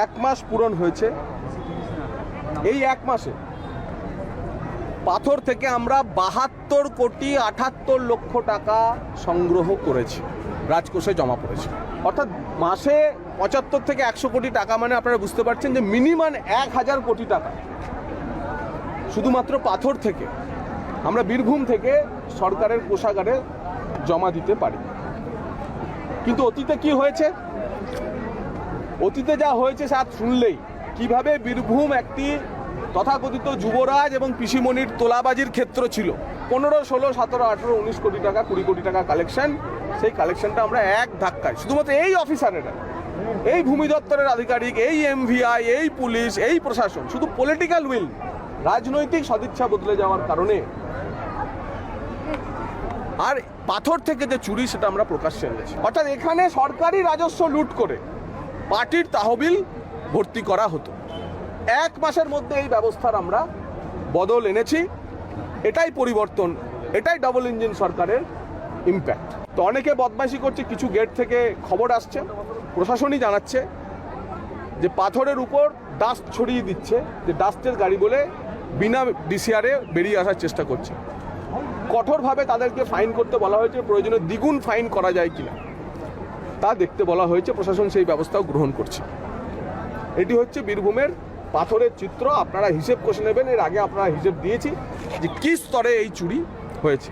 এক মাস পূরণ হয়েছে। এই এক মাসে পাথর থেকে আমরা 72,78,00,000 টাকা সংগ্রহ করেছি, রাজকোষে জমা পড়েছে। অর্থাৎ মাসে 75 থেকে 100 কোটি টাকা, মানে আপনারা বুঝতে পারছেন যে মিনিমাম 1000 কোটি টাকা শুধুমাত্র পাথর থেকে আমরা বীরভূম থেকে সরকারের কোষাগারে জমা দিতে পারি। কিন্তু অতীতে কি হয়েছে, অতীতে যা হয়েছে তা শুনলেই কিভাবে বীরভূম একটি তথাকথিত যুবরাজ এবং পিসিমণির তোলাবাজির ক্ষেত্র ছিল। 15, 16, 17, 18, 19 কোটি টাকা, 20 কোটি টাকা কালেকশন। সেই কালেকশনটা আমরা এক ধাক্কায় শুধুমাত্র এই অফিসারেরা, এই ভূমি দপ্তরের আধিকারিক, এই এমভিআই, এই পুলিশ, এই প্রশাসন, শুধু পলিটিক্যাল উইল, রাজনৈতিক সদিচ্ছা বদলে যাওয়ার কারণে আর পাথর থেকে যে চুরি সেটা আমরা প্রকাশ্যে এনেছি। অর্থাৎ এখানে সরকারি রাজস্ব লুট করে পার্টির তহবিল ভর্তি করা হতো। এক মাসের মধ্যে এই ব্যবস্থার আমরা বদল এনেছি। এটাই পরিবর্তন, এটাই ডাবল ইঞ্জিন সরকারের ইম্প্যাক্ট। তো অনেকে বদমাইশি করছে, কিছু গেট থেকে খবর আসছে, প্রশাসনই জানাচ্ছে যে পাথরের উপর ডাস্ট ছড়িয়ে দিচ্ছে, যে ডাস্টের গাড়ি বলে বিনা ডিসিআরে বেরিয়ে আসার চেষ্টা করছে। কঠোরভাবে তাদেরকে ফাইন করতে বলা হয়েছে, প্রয়োজনে দ্বিগুণ ফাইন করা যায় কিনা তা দেখতে বলা হয়েছে। প্রশাসন সেই ব্যবস্থাও গ্রহণ করছে। এটি হচ্ছে বীরভূমের পাথরের চিত্র। আপনারা হিসেব কষে নেবেন। এর আগে আপনারা হিসেব দিয়েছি যে কি স্তরে এই চুরি হয়েছে।